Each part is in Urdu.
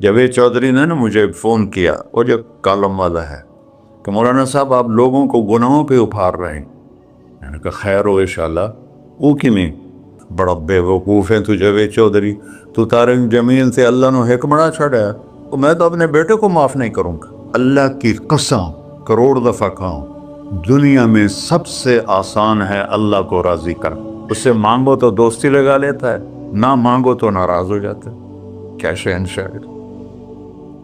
جاوید چودھری نے نا مجھے فون کیا، وہ جو کالم والا ہے، کہ مولانا صاحب آپ لوگوں کو گناہوں پہ ابھار رہے ہیں۔ میں نے کہا خیر ہو انشاءاللہ۔ وہ کی میں بڑا بے وقوف ہے تو جاوید چودھری، تو طارق جمیل سے اللہ نے حکمڑا چھڑا ہے، تو میں تو اپنے بیٹے کو معاف نہیں کروں گا۔ اللہ کی قسم کروڑ دفعہ کہوں، دنیا میں سب سے آسان ہے اللہ کو راضی کر۔ اس سے مانگو تو دوستی لگا لیتا ہے، نہ مانگو تو ناراض ہو جاتا ہے۔ کیا شہنشاہ،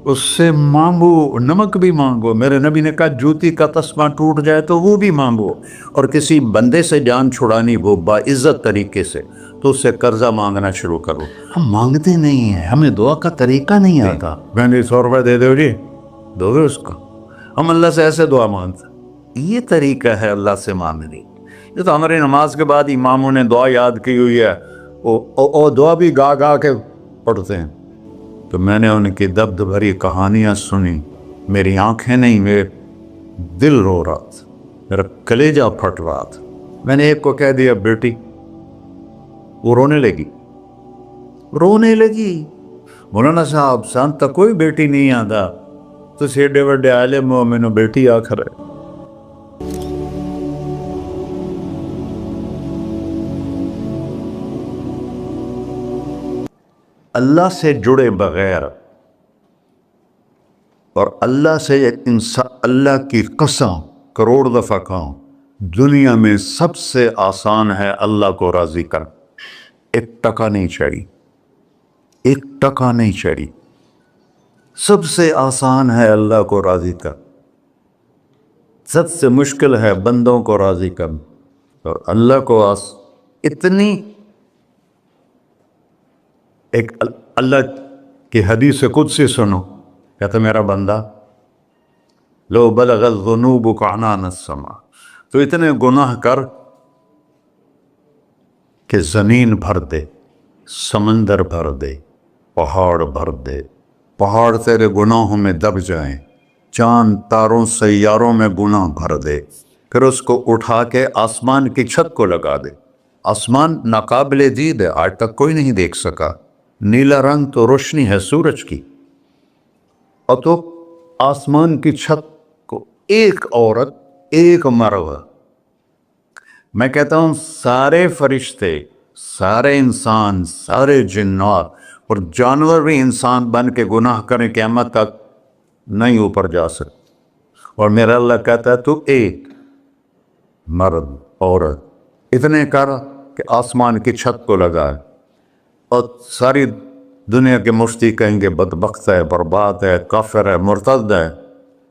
اس سے مانگو، نمک بھی مانگو۔ میرے نبی نے کہا جوتی کا تسمہ ٹوٹ جائے تو وہ بھی مانگو، اور کسی بندے سے جان چھڑانی وہ باعزت طریقے سے، تو اس سے قرضہ مانگنا شروع کرو۔ ہم مانگتے نہیں ہیں، ہمیں دعا کا طریقہ نہیں آتا۔ میں نے 100 روپے دے دو جی، دو گے اس کو؟ ہم اللہ سے ایسے دعا مانگتے، یہ طریقہ ہے اللہ سے مانگنے۔ یہ تو ہماری نماز کے بعد اماموں نے دعا یاد کی ہوئی ہے، وہ دعا بھی گا گا کے پڑھتے ہیں۔ تو میں نے ان کی دبد بھری کہانیاں سنی، میری آنکھیں نہیں، میرے دل رو رہا تھا، میرا کلیجہ پھٹ رہا تھا۔ میں نے ایک کو کہہ دیا بیٹی، وہ رونے لگی۔ مولانا صاحب سان تک کوئی بیٹی نہیں آتا، تو سیڈے وڈے عالم ہو، میں نے بیٹی آخر ہے۔ اللہ سے جڑے بغیر اور اللہ سے انسان، اللہ کی قسم کروڑ دفعہ کہوں، دنیا میں سب سے آسان ہے اللہ کو راضی کر۔ ایک ٹکا نہیں چڑھی، ایک ٹکا نہیں چڑھی، سب سے آسان ہے اللہ کو راضی کر، سب سے مشکل ہے بندوں کو راضی کر، اور اللہ کو اتنی ایک اللہ کی حدیث قدسی سنو، کہتا میرا بندہ لو بلغ الذنوب عنان السماء، تو اتنے گناہ کر کہ زمین بھر دے، سمندر بھر دے، پہاڑ بھر دے، پہاڑ تیرے گناہوں میں دب جائیں، چاند تاروں سیاروں میں گناہ بھر دے، پھر اس کو اٹھا کے آسمان کی چھت کو لگا دے۔ آسمان ناقابل دید ہے، آج تک کوئی نہیں دیکھ سکا، نیلا رنگ تو روشنی ہے سورج کی، اور تو آسمان کی چھت کو ایک عورت، ایک مرد، میں کہتا ہوں سارے فرشتے، سارے انسان، سارے جنات اور جانور بھی انسان بن کے گناہ کریں، قیامت تک نہیں اوپر جا سکتے، اور میرا اللہ کہتا ہے تو ایک مرد عورت اتنے کر کہ آسمان کی چھت کو لگائے، اور ساری دنیا کے مفتی کہیں گے بدبخت ہے، برباد ہے، کافر ہے، مرتد ہے،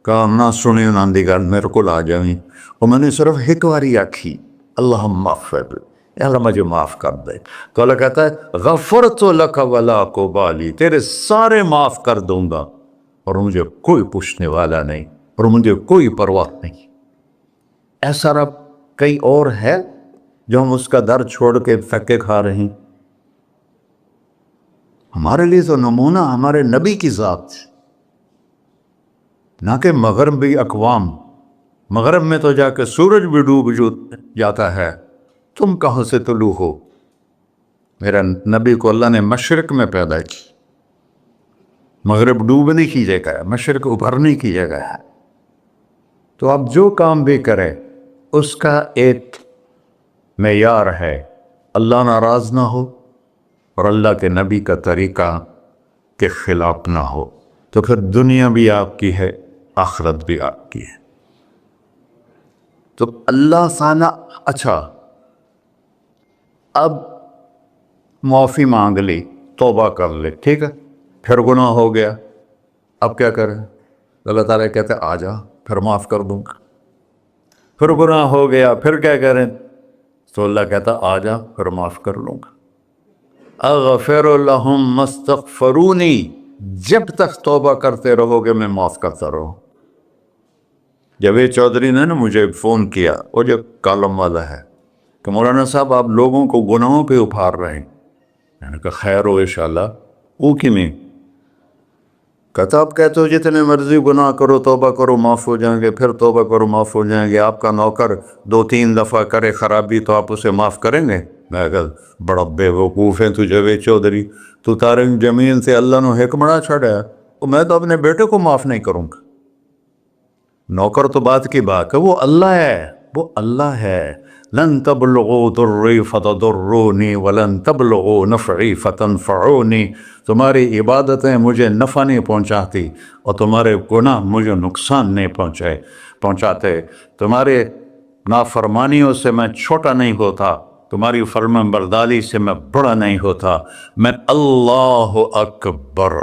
کہا نہ سنی نہ دیگر میرے کو آ جائیں، اور میں نے صرف ایک باری آکھی اللہم اغفر، اللہ مجھے معاف کر دے، تو اللہ کہتا ہے غفرت لک ولا ابالی، تیرے سارے معاف کر دوں گا، اور مجھے کوئی پوچھنے والا نہیں، اور مجھے کوئی پرواہ نہیں۔ ایسا رب کئی اور ہے جو ہم اس کا در چھوڑ کے پھکے کھا رہے ہیں؟ ہمارے لیے تو نمونہ ہمارے نبی کی ذات، نہ کہ مغربی اقوام۔ مغرب میں تو جا کے سورج بھی ڈوب جاتا ہے، تم کہاں سے طلوع ہو؟ میرا نبی کو اللہ نے مشرق میں پیدا کی، مغرب ڈوبنے کی جگہ ہے، مشرق ابھرنے کی جگہ ہے۔ تو آپ جو کام بھی کریں اس کا ایک معیار ہے، اللہ ناراض نہ ہو اور اللہ کے نبی کا طریقہ کے خلاف نہ ہو، تو پھر دنیا بھی آپ کی ہے، آخرت بھی آپ کی ہے۔ تو اللہ سانہ اچھا، اب معافی مانگ لی، توبہ کر لے، ٹھیک ہے، پھر گناہ ہو گیا، اب کیا کریں؟ اللہ تعالیٰ کہتے آ جا پھر معاف کر دوں گا۔ پھر گناہ ہو گیا، پھر کیا کریں؟ تو اللہ کہتا آ جا پھر معاف کر لوں گا۔ اغفر لہم مستغفرونی، جب تک توبہ کرتے رہو گے میں معاف کرتا رہوں۔ جاوید چودھری نے نا مجھے فون کیا، وہ جو کالم والا ہے، کہ مولانا صاحب آپ لوگوں کو گناہوں پہ ابھار رہے ہیں۔ میں نے کہا خیر ہو انشاءاللہ۔ وہ کی میں کہتا آپ کہتے ہو جتنے مرضی گناہ کرو توبہ کرو معاف ہو جائیں گے، پھر توبہ کرو معاف ہو جائیں گے، آپ کا نوکر 2-3 دفعہ کرے خرابی تو آپ اسے معاف کریں گے؟ میں کہا بڑا بے وقوف ہے تو جاوید چودھری، تو طارق جمیل سے اللہ نے حکمڑا چھڑا ہے، میں تو اپنے بیٹے کو معاف نہیں کروں گا. نوکر تو بات کی بات ہے، وہ اللہ ہے، وہ اللہ ہے. لن تبلغوا ضری فتضرونی ولن تبلغوا نفعی فتنفعونی. تمہاری عبادتیں مجھے نفع نہیں پہنچاتی اور تمہارے گناہ مجھے نقصان نہیں پہنچاتے. تمہارے نافرمانیوں سے میں چھوٹا نہیں ہوتا، تمہاری فرمان برداری سے میں بڑا نہیں ہوتا. میں اللہ اکبر.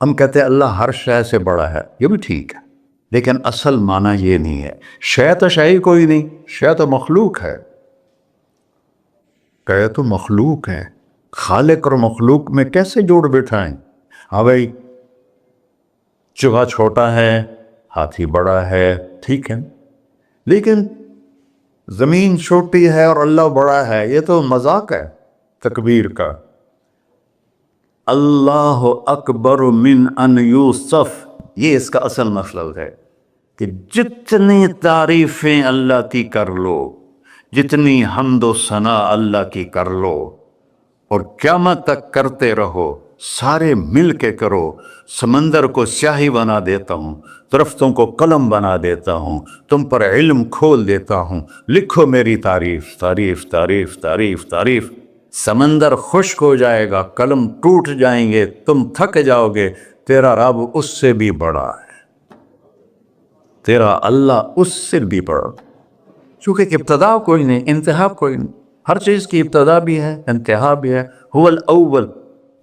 ہم کہتے ہیں اللہ ہر شے سے بڑا ہے، یہ بھی ٹھیک ہے، لیکن اصل معنی یہ نہیں ہے. شے تو شے کوئی نہیں، شے تو مخلوق ہے. کہ تو مخلوق ہے، خالق اور مخلوق میں کیسے جوڑ بٹھائیں؟ ہاں بھائی، چوہا چھوٹا ہے، ہاتھی بڑا ہے، ٹھیک ہے، لیکن زمین چھوٹی ہے اور اللہ بڑا ہے، یہ تو مذاق ہے تکبیر کا. اللہ اکبر من ان یوسف، یہ اس کا اصل مطلب ہے کہ جتنی تعریفیں اللہ کی کر لو، جتنی حمد و ثنا اللہ کی کر لو اور قیامت تک کرتے رہو، سارے مل کے کرو. سمندر کو سیاہی بنا دیتا ہوں، درختوں کو قلم بنا دیتا ہوں، تم پر علم کھول دیتا ہوں، لکھو میری تعریف تعریف تعریف تعریف تعریف. سمندر خشک ہو جائے گا، قلم ٹوٹ جائیں گے، تم تھک جاؤ گے، تیرا رب اس سے بھی بڑا ہے، تیرا اللہ اس سے بھی بڑا. چونکہ ابتدا کوئی نہیں، انتہا کوئی نہیں. ہر چیز کی ابتدا بھی ہے، انتہا بھی ہے. هو الاول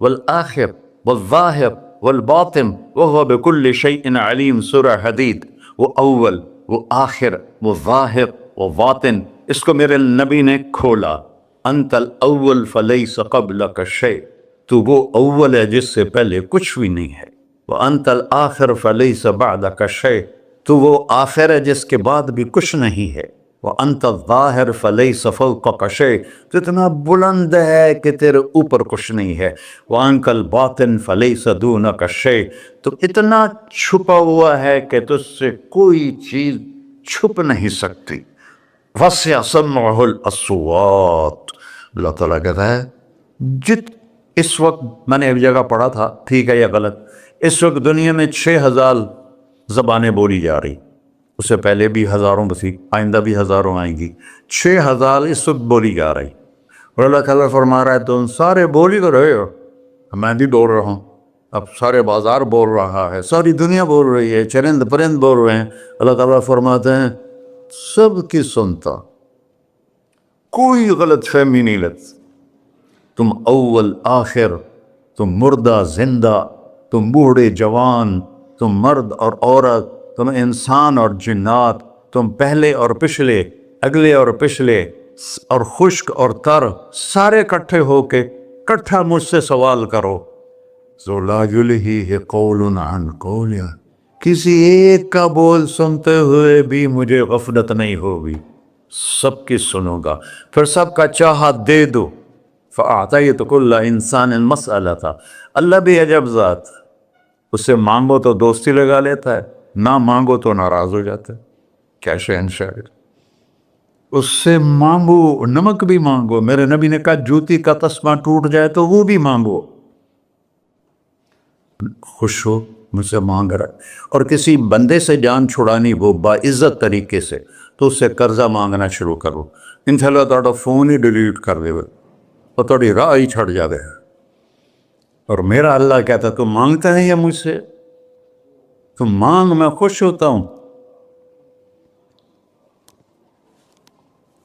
والآخر والظاہر والباطن وهو بكل شيء علیم. سورہ حدید. وہ اول، وہ آخر، وہ ظاہر، وہ باطن. اس کو میرے نبی نے کھولا. انت الاول فلیس قبلک شیء، تو وہ اول ہے جس سے پہلے کچھ بھی نہیں ہے. وانت الآخر فلیس بعدک شیء، تو وہ آخر ہے جس کے بعد بھی کچھ نہیں ہے. وانت الظاہر فلیس فوقک شیء، تو اتنا بلند ہے کہ تیرے اوپر کچھ نہیں ہے. وانت الباطن فلیس دونک شیء، تو اتنا چھپا ہوا ہے کہ تجھ سے کوئی چیز چھپ نہیں سکتی. وسع سمعہ الاصوات، اللہ تعالیٰ کہتا ہے اس وقت میں نے ایک جگہ پڑھا تھا، ٹھیک ہے یا غلط، اس وقت دنیا میں 6000 زبانیں بولی جا رہی. اس سے پہلے بھی ہزاروں بسی، آئندہ بھی ہزاروں آئیں گی. 6000 اس وقت بولی جا رہی. اور اللہ تعالیٰ فرما رہا ہے تم سارے بولی تو رہے ہو، میں بھی بول رہا ہوں، اب سارے بازار بول رہا ہے، ساری دنیا بول رہی ہے، چرند پرند بول رہے ہیں. اللہ تعالیٰ فرماتے ہیں سب کی سنتا، کوئی غلط فہمی نہیں لگتی. تم اول آخر، تم مردہ زندہ، تم بوڑھے جوان، تم مرد اور عورت، تم انسان اور جنات، تم پہلے اور پچھلے، اگلے اور پچھلے، اور خشک اور تر، سارے کٹھے ہو کے کٹھا مجھ سے سوال کرو. ذو لا یلہیہ قول عن قول، کسی ایک کا بول سنتے ہوئے بھی مجھے غفلت نہیں ہوگی، سب کی سنوں گا، پھر سب کا چاہا دے دو. فَأَعْطَيْتُ كُلَّ إِنسَانٍ مَسْأَلَةً. اللہ بھی عجب ذات، اس سے مانگو تو دوستی لگا لیتا ہے، نہ مانگو تو ناراض ہو جاتا ہے. کیا شہنشاہ، اس سے مانگو، نمک بھی مانگو. میرے نبی نے کہا جوتی کا تسمہ ٹوٹ جائے تو وہ بھی مانگو. خوش ہو مجھ سے مانگ رہا ہے. اور کسی بندے سے جان چھڑانی وہ باعزت طریقے سے، تو اس سے قرضہ مانگنا شروع کرو. انشاءاللہ تھوڑا فون ہی ڈیلیٹ کر دے اور تھوڑی راہ ہی چھڑ جاوے. اور میرا اللہ کہتا تم مانگتا نہیں ہے مجھ سے، تم مانگ، میں خوش ہوتا ہوں.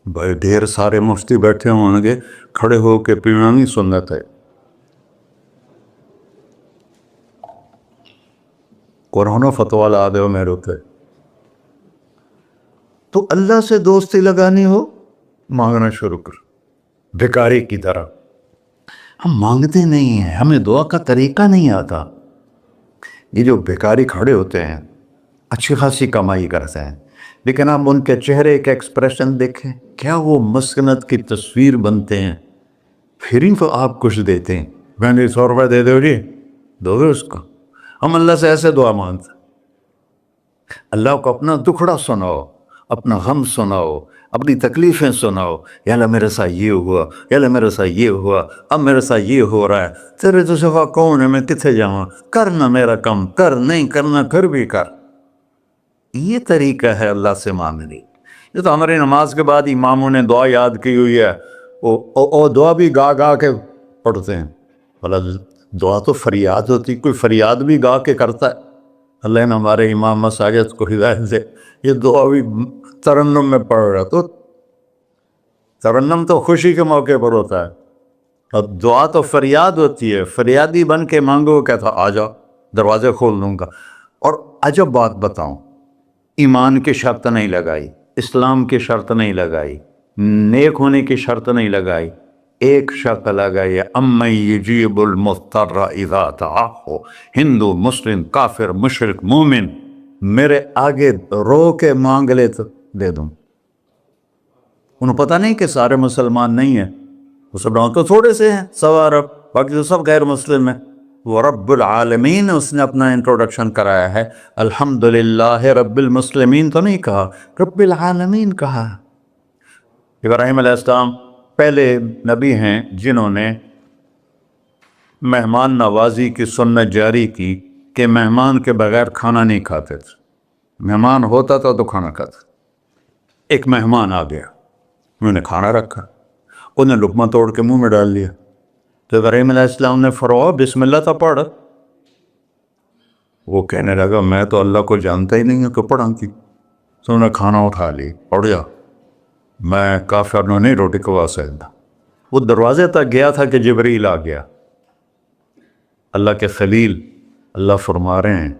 بھائی ڈھیر سارے مفتی بیٹھے ہوں گے، کھڑے ہو کے پینا نہیں سنت ہے. قرآن و فتویٰ لا دے ہو میرے ہوتے. تو اللہ سے دوستی لگانی ہو، مانگنا شروع کر بھکاری کی طرح. ہم مانگتے نہیں ہیں، ہمیں دعا کا طریقہ نہیں آتا. یہ جو بھکاری کھڑے ہوتے ہیں اچھی خاصی کمائی کرتے ہیں، لیکن آپ ان کے چہرے کا ایکسپریشن دیکھیں، کیا وہ مسکنت کی تصویر بنتے ہیں. پھر ہی تو آپ کچھ دیتے ہیں. میں نے 100 روپے دے دو جی، دو گے اس کو. ہم اللہ سے ایسے دعا مانگتے ہیں. اللہ کو اپنا دکھڑا سناؤ، اپنا غم سناؤ، اپنی تکلیفیں سناؤ، یا اللہ میرے ساتھ یہ ہوا، یا اللہ میرے ساتھ یہ ہوا، اب میرے ساتھ یہ ہو رہا ہے، تیرے تو سوا کون ہے، میں کتنے جاؤں، کرنا میرا کم، کر نہیں کرنا پھر بھی کر۔ یہ طریقہ ہے اللہ سے مانگنے۔ یہ تو ہماری نماز کے بعد اماموں نے دعا یاد کی ہوئی ہے، وہ دعا بھی گا گا کے پڑھتے ہیں۔ بھلا دعا تو فریاد ہوتی، کوئی فریاد بھی گا کے کرتا ہے؟ اللہ نے ہمارے امام مساجد کو ہدایت دے، یہ دعا بھی ترنم میں پڑھ رہا، تو ترنم تو خوشی کے موقع پر ہوتا ہے، اب دعا تو فریاد ہوتی ہے، فریادی بن کے مانگو، کہتا آ جاؤ دروازے کھول دوں گا۔ اور عجب بات بتاؤں، ایمان کی شرط نہیں لگائی، اسلام کی شرط نہیں لگائی، نیک ہونے کی شرط نہیں لگائی، ایک شرط لگائی ہے، امن یجیب المضطر اذا دعاہ۔ ہندو، مسلم، کافر، مشرک، مومن میرے آگے رو کے مانگ لے تو دے دوں۔ انہوں پتہ نہیں کہ سارے مسلمان نہیں ہیں، وہ سب تو تھوڑے سے ہیں، 100 ارب، باقی تو سب غیر مسلم ہیں۔ وہ رب العالمین اس نے اپنا انٹروڈکشن کرایا ہے، الحمدللہ رب المسلمین تو نہیں کہا، رب العالمین کہا۔ ابراہیم علیہ السلام پہلے نبی ہیں جنہوں نے مہمان نوازی کی سنت جاری کی کہ مہمان کے بغیر کھانا نہیں کھاتے تھے، مہمان ہوتا تھا تو کھانا کھاتے۔ ایک مہمان آ گیا، انہوں نے کھانا رکھا، انہیں لقمہ توڑ کے منہ میں ڈال لیا، تو ابراہیم علیہ السلام نے فرمایا بسم اللہ تو پڑھ۔ وہ کہنے لگا میں تو اللہ کو جانتا ہی نہیں ہوں کہ پڑھا کی، تو انہوں نے کھانا اٹھا لی، پڑھ جا، میں کافر نہیں روٹی کھوا سکتا۔ وہ دروازے تک گیا تھا کہ جبریل آ گیا، اللہ کے خلیل، اللہ فرما رہے ہیں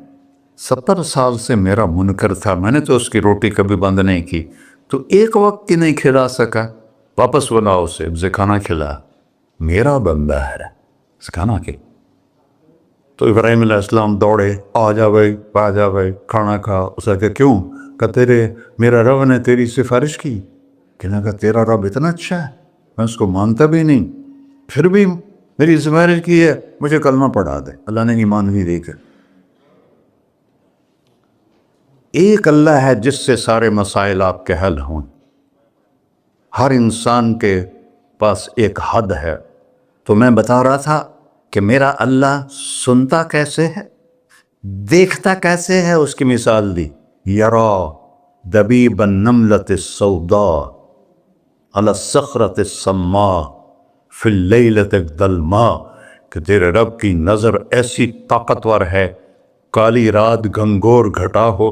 70 سال سے میرا منکر تھا، میں نے تو اس کی روٹی کبھی بند نہیں کی، تو ایک وقت کی نہیں کھلا سکا، واپس بلاؤ اسے کھانا کھلا، میرا بندہ ہے، کھانا کھلا۔ تو ابراہیم علیہ السلام دوڑے، آ جا بھائی کھانا کھا۔ اسے کہ کیوں؟ کہ میرا رب نے تیری سفارش کی۔ کہنے کا تیرا رب اتنا اچھا ہے، میں اس کو مانتا بھی نہیں، پھر بھی میری سفارش کی ہے، مجھے کلمہ پڑھا دے۔ اللہ نے ایمان بھی دے کر۔ ایک اللہ ہے جس سے سارے مسائل آپ کے حل ہوں۔ ہر انسان کے پاس ایک حد ہے، تو میں بتا رہا تھا کہ میرا اللہ سنتا کیسے ہے، دیکھتا کیسے ہے، اس کی مثال دی، یرا دبیب النملۃ السوداء علی الصخرۃ الصماء فی اللیلۃ الظلماء، کہ تیرے رب کی نظر ایسی طاقتور ہے، کالی رات گھنگور گھٹا ہو،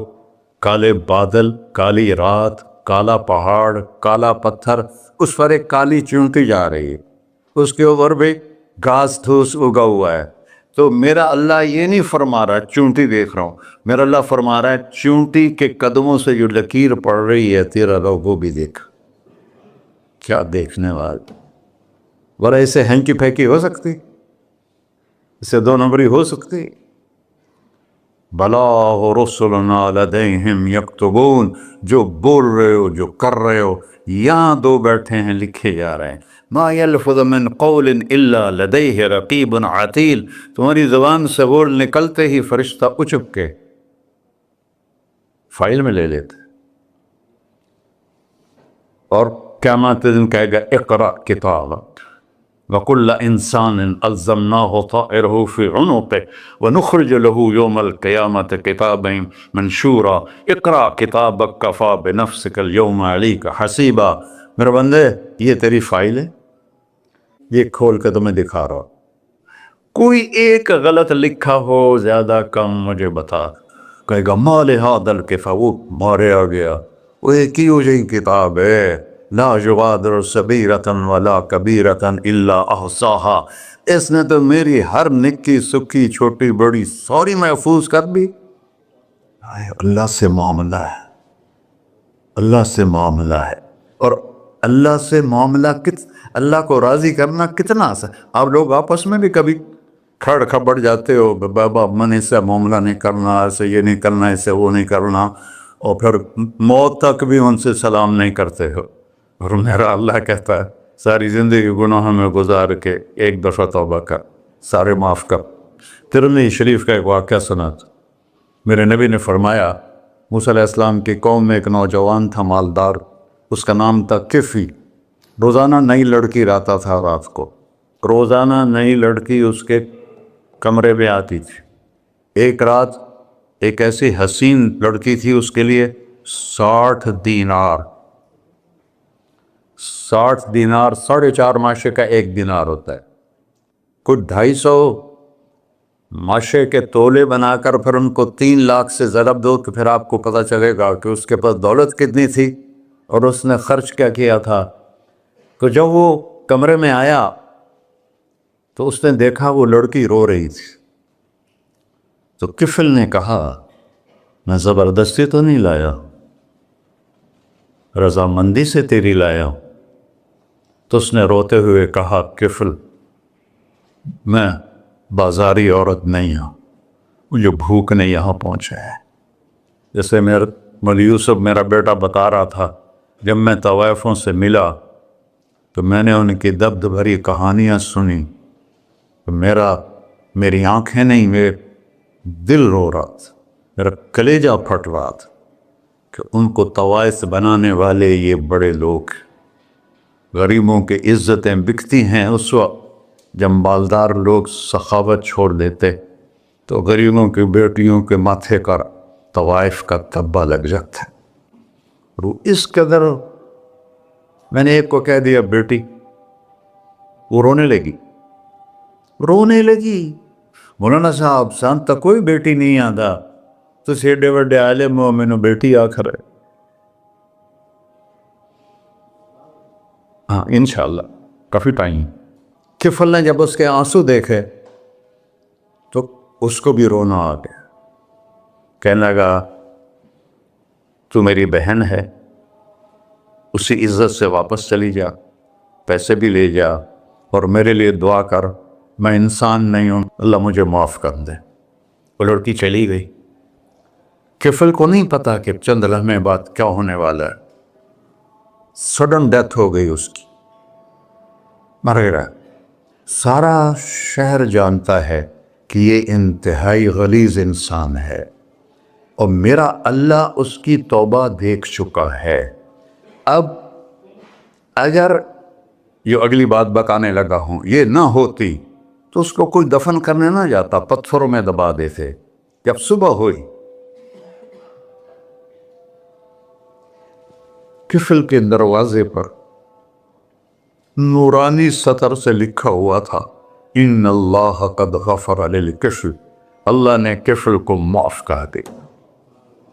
کالے بادل، کالی رات، کالا پہاڑ، کالا پتھر، اس پر ایک کالی چونٹی جا رہی ہے، اس کے اوپر بھی گھاس دھوس اگا ہوا ہے۔ تو میرا اللہ یہ نہیں فرما رہا چونٹی دیکھ رہا ہوں، میرا اللہ فرما رہا ہے چونٹی کے قدموں سے جو لکیر پڑ رہی ہے تیرا رب وہ بھی دیکھ۔ کیا دیکھنے والا، ورنہ اسے ہینکی پھینکی ہو سکتی، اسے 2 نمبری ہو سکتی؟ بلاغ رسلنا لدیہم یکتبون، جو بول رہے ہو، جو کر رہے ہو، یہاں 2 بیٹھے ہیں، لکھے جا رہے ہیں۔ ما یلفظ من قول الا لدیہ رقیب عتید، تمہاری زبان سے بول نکلتے ہی فرشتہ اچک کے فائل میں لے لیتے، اور قیامت دن کہے گا اقرأ کتابک وَكُلَّ إِنسَانٍ أَلْزَمْنَاهُ طَائِرَهُ فِي عُنُقِهِ وَنُخْرِجُ لَهُ يَوْمَ الْقِيَامَةِ كِتَابًا مَنْشُورًا اقرأ کتابک کفیٰ بنفسک اليوم علیک حسیبا۔ میرے بندے یہ تیری فائل ہے، یہ کھول کے تمہیں دکھا رہا ہوں، کوئی ایک غلط لکھا ہو زیادہ کم مجھے بتا۔ کہے گا ما لہذا الکتاب، وہ مارے آ گیا، وہ ایک ہی ہو جائے کتاب ہے، لا یغادر صغیرۃ ولا کبیرۃ الا احصاها، اس نے تو میری ہر نکی سکی چھوٹی بڑی ساری محفوظ کر دی۔ اللہ سے معاملہ ہے، اللہ سے معاملہ ہے، اور اللہ سے معاملہ اللہ کو راضی کرنا کتنا آسان۔ آپ لوگ آپس میں بھی کبھی کھڑ کھبڑ جاتے ہو، بابا من اس سے معاملہ نہیں کرنا، ایسے یہ نہیں کرنا، ایسے وہ نہیں کرنا، اور پھر موت تک بھی ان سے سلام نہیں کرتے ہو۔ اور میرا اللہ کہتا ہے ساری زندگی گناہوں میں گزار کے ایک دفعہ توبہ کر، سارے معاف کر۔ ترمذی شریف کا ایک واقعہ سنا تھا، میرے نبی نے فرمایا موسیٰ علیہ السلام کی قوم میں ایک نوجوان تھا، مالدار، اس کا نام تھا کفی۔ روزانہ نئی لڑکی لاتا تھا رات کو، روزانہ نئی لڑکی اس کے کمرے میں آتی تھی۔ ایک رات ایک ایسی حسین لڑکی تھی، اس کے لیے 60 دینار 4.5 ماشے کا 1 دینار ہوتا ہے، کچھ 250 ماشے کے تولے بنا کر پھر ان کو 3 لاکھ سے ضرب دو تو پھر آپ کو پتہ چلے گا کہ اس کے پاس دولت کتنی تھی اور اس نے خرچ کیا کیا تھا۔ تو جب وہ کمرے میں آیا تو اس نے دیکھا وہ لڑکی رو رہی تھی۔ تو کفل نے کہا میں زبردستی تو نہیں لایا، رضامندی سے تیری لایا ہوں۔ تو اس نے روتے ہوئے کہا کفل میں بازاری عورت نہیں ہوں، مجھے بھوک نے یہاں پہنچا ہے۔ جیسے مولوی یوسف میرا بیٹا بتا رہا تھا، جب میں طوائفوں سے ملا تو میں نے ان کی دبد بھری کہانیاں سنی تو میری آنکھیں نہیں، میرے دل رو رہا تھا، میرا کلیجہ پھٹ رہا تھا کہ ان کو طوائف بنانے والے یہ بڑے لوگ، غریبوں کی عزتیں بکتی ہیں۔ اس وقت جب مالدار لوگ سخاوت چھوڑ دیتے تو غریبوں کی بیٹیوں کے ماتھے کا طوائف کا تبا لگ جاتا ہے۔ اور اس قدر میں نے ایک کو کہہ دیا بیٹی، وہ رونے لگی۔ مولانا صاحب سان تک کوئی بیٹی نہیں آتا تو ایڈے وڈے عالم ہو، مینوں بیٹی آخر ہے۔ ہاں انشاءاللہ کافی ٹائم۔ کفل نے جب اس کے آنسو دیکھے تو اس کو بھی رونا آ گیا، کہنے لگا تو میری بہن ہے، اسی عزت سے واپس چلی جا، پیسے بھی لے جا اور میرے لیے دعا کر، میں انسان نہیں ہوں، اللہ مجھے معاف کر دے۔ وہ لڑکی چلی گئی۔ کفل کو نہیں پتا کہ چند لمحے بعد کیا ہونے والا ہے۔ سڈن ڈیتھ ہو گئی اس کی، مر گیا۔ سارا شہر جانتا ہے کہ یہ انتہائی غلیظ انسان ہے اور میرا اللہ اس کی توبہ دیکھ چکا ہے۔ اب اگر یہ اگلی بات بتانے لگا ہوں، یہ نہ ہوتی تو اس کو کوئی دفن کرنے نہ جاتا، پتھروں میں دبا دیتے۔ جب صبح ہوئی، کفل کے دروازے پر نورانی سطر سے لکھا ہوا تھا ان اللہ قد غفر للکفل، اللہ نے کفل کو معاف کر دیا،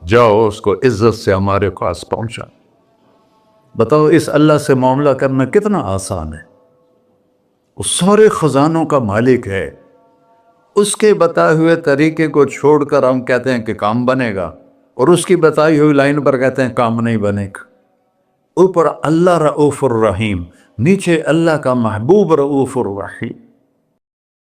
جاؤ اس کو عزت سے ہمارے پاس پہنچا۔ بتاؤ اس اللہ سے معاملہ کرنا کتنا آسان ہے۔ وہ سارے خزانوں کا مالک ہے، اس کے بتائے ہوئے طریقے کو چھوڑ کر ہم کہتے ہیں کہ کام بنے گا، اور اس کی بتائی ہوئی لائن پر کہتے ہیں کام نہیں بنے گا۔ اوپر اللہ رؤوف الرحیم، نیچے اللہ کا محبوب رؤوف الرحیم۔